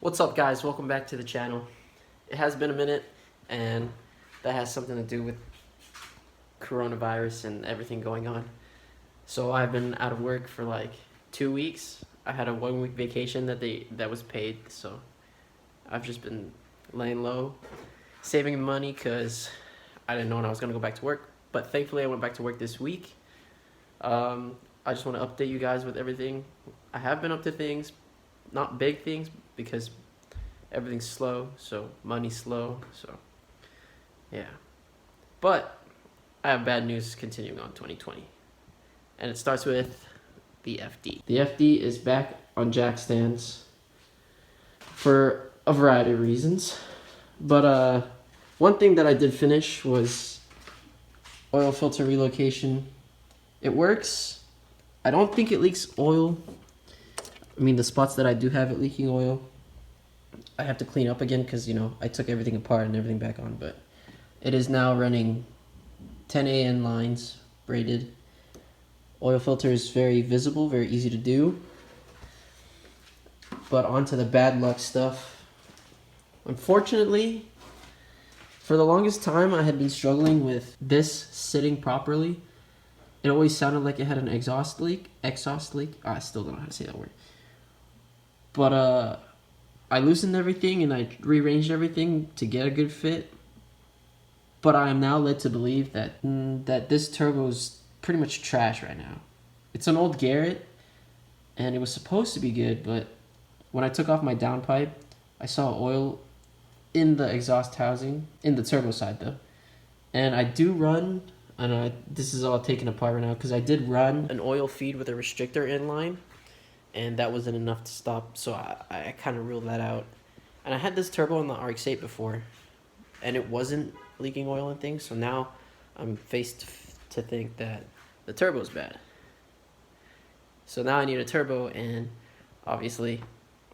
What's up, guys? Welcome back to the channel. It has been a minute, and that has something to do with coronavirus and everything going on. So I've been out of work for like 2 weeks. I had a 1 week vacation that was paid, so I've just been laying low, saving money because I didn't know when I was gonna go back to work. But thankfully, I went back to work this week. I just want to update you guys with everything. I have been up to things, not big things, because everything's slow, so money's slow, so yeah. But I have bad news continuing on 2020, and it starts with the FD. The FD is back on jack stands for a variety of reasons, but one thing that I did finish was oil filter relocation. It works. I don't think it leaks oil. I mean, the spots that I do have it leaking oil, I have to clean up again because, I took everything apart and everything back on. But it is now running 10 AN lines, braided. Oil filter is very visible, very easy to do. But onto the bad luck stuff. Unfortunately, for the longest time, I had been struggling with this sitting properly. It always sounded like it had an exhaust leak. I still don't know how to say that word. But I loosened everything and I rearranged everything to get a good fit. But I am now led to believe that this turbo is pretty much trash right now. It's an old Garrett, and it was supposed to be good, but when I took off my downpipe, I saw oil in the exhaust housing, in the turbo side though. And I do run, and this is all taken apart right now, because I did run an oil feed with a restrictor inline, and that wasn't enough to stop, so I kind of ruled that out. And I had this turbo on the RX-8 before, and it wasn't leaking oil and things, so now I'm faced to think that the turbo's bad. So now I need a turbo, and obviously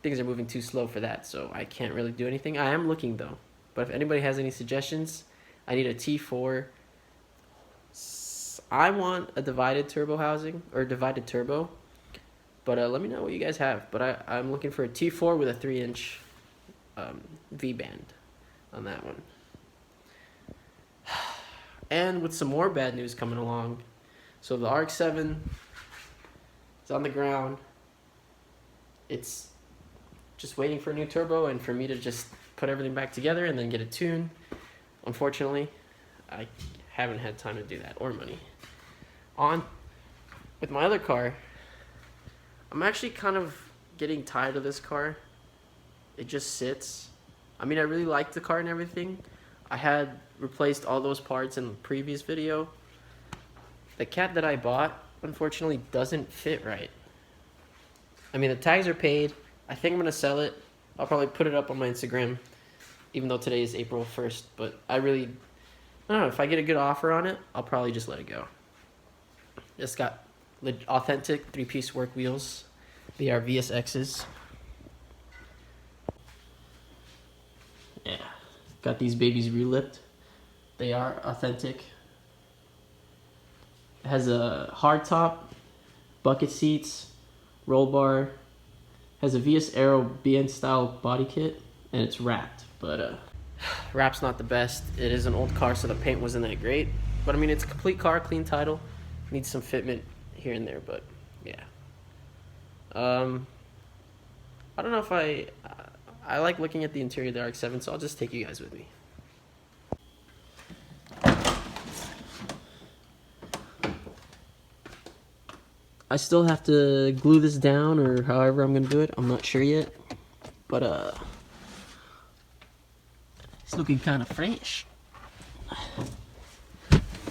things are moving too slow for that, so I can't really do anything. I am looking though, but if anybody has any suggestions, I need a T4. I want a divided turbo housing, or divided turbo. But let me know what you guys have. But I'm looking for a T4 with a 3-inch V-band on that one. And with some more bad news coming along. So the RX-7 is on the ground. It's just waiting for a new turbo and for me to just put everything back together and then get a tune. Unfortunately, I haven't had time to do that, or money. On with my other car, I'm actually kind of getting tired of this car. It just sits. I mean, I really like the car and everything. I had replaced all those parts in the previous video. The cat that I bought, unfortunately, doesn't fit right. I mean, the tags are paid. I think I'm going to sell it. I'll probably put it up on my Instagram, even though today is April 1st. But I don't know, if I get a good offer on it, I'll probably just let it go. It's got authentic 3-piece work wheels. They are VSXs. Yeah, got these babies relipped. They are authentic. It has a hard top, bucket seats, roll bar. Has a VS Aero BN style body kit, and it's wrapped. But wrap's not the best. It is an old car, so the paint wasn't that great. But I mean, it's a complete car, clean title. Needs some fitment here and there, but yeah. I don't know if I like looking at the interior of the RX-7, so I'll just take you guys with me. I still have to glue this down, or however I'm gonna do it. I'm not sure yet, but it's looking kind of fresh.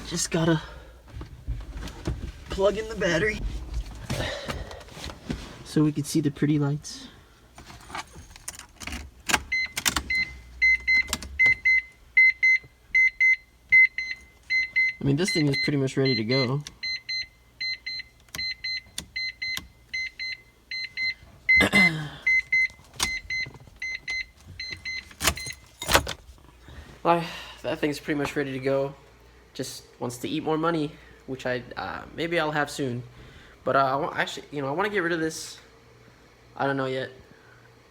Just gotta plug in the battery so we can see the pretty lights. I mean, this thing is pretty much ready to go. That thing's pretty much ready to go. Just wants to eat more money, which maybe I'll have soon. But I want to get rid of this. I don't know yet.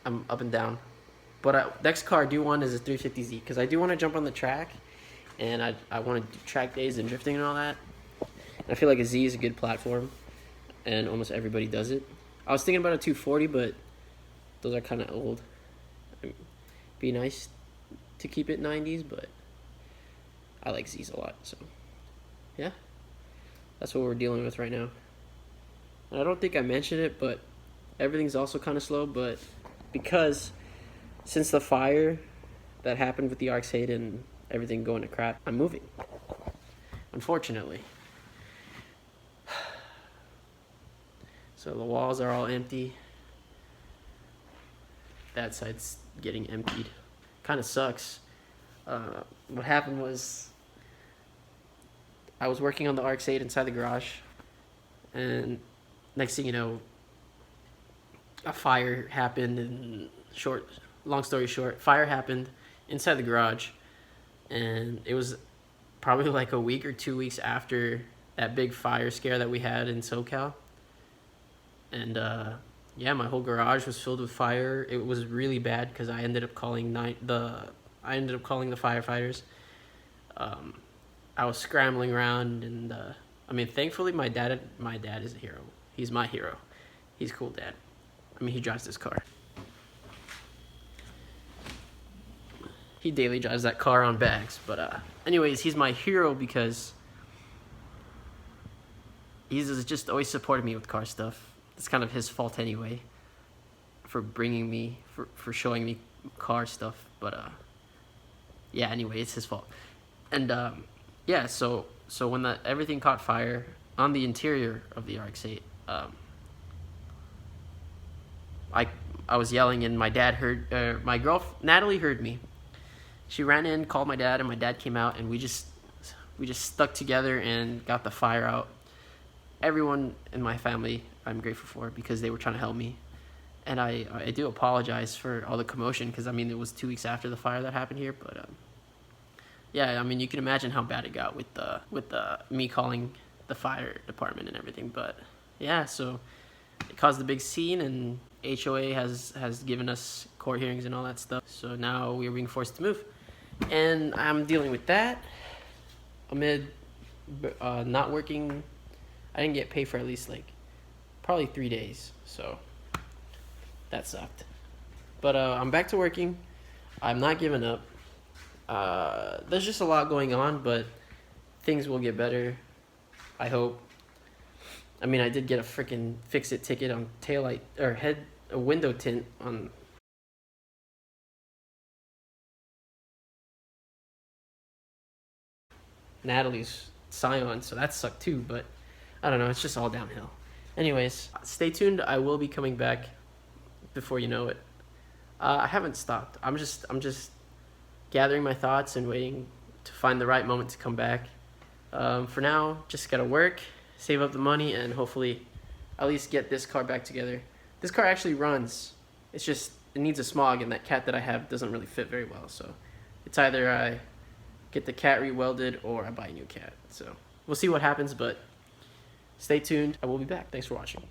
I'm up and down. But next car I do want is a 350Z because I do want to jump on the track, and I want to do track days and drifting and all that. And I feel like a Z is a good platform, and almost everybody does it. I was thinking about a 240, but those are kind of old. It'd be nice to keep it 90s, but I like Z's a lot, so yeah, that's what we're dealing with right now. And I don't think I mentioned it, but everything's also kind of slow, but because since the fire that happened with the RX-8 and everything going to crap, I'm moving, unfortunately. So the walls are all empty. That side's getting emptied. Kind of sucks. What happened was I was working on the RX-8 inside the garage, and next thing you know, a fire happened. And long story short, fire happened inside the garage, and it was probably like a week or 2 weeks after that big fire scare that we had in SoCal. And yeah, my whole garage was filled with fire. It was really bad because I ended up calling the firefighters. I was scrambling around, and I mean, thankfully my dad is a hero. He's my hero. He's a cool dad. I mean, he drives this car. He daily drives that car on bags. But anyways, he's my hero because he's just always supported me with car stuff. It's kind of his fault anyway for bringing me, for showing me car stuff. But yeah, anyway, it's his fault. And yeah, so when everything caught fire on the interior of the RX-8, I was yelling, and my dad heard, Natalie heard me. She ran in, called my dad, and my dad came out, and we just stuck together and got the fire out. Everyone in my family I'm grateful for because they were trying to help me. And I do apologize for all the commotion because, I mean, it was 2 weeks after the fire that happened here. But yeah, I mean, you can imagine how bad it got with me calling the fire department and everything. But yeah, so it caused a big scene, and HOA has given us court hearings and all that stuff. So now we're being forced to move. And I'm dealing with that amid not working. I didn't get paid for at least probably 3 days, so that sucked. But I'm back to working. I'm not giving up. There's just a lot going on, but things will get better, I hope. I mean, I did get a freaking fix-it ticket on taillight or a window tint on Natalie's Scion, so that sucked too, but I don't know, it's just all downhill. Anyways, stay tuned. I will be coming back before you know it. I haven't stopped. I'm just gathering my thoughts and waiting to find the right moment to come back. For now, just gotta work, save up the money, and hopefully at least get this car back together. This car actually runs. It's just, it needs a smog, and that cat that I have doesn't really fit very well. So it's either I get the cat re-welded or I buy a new cat. So we'll see what happens, but stay tuned. I will be back. Thanks for watching.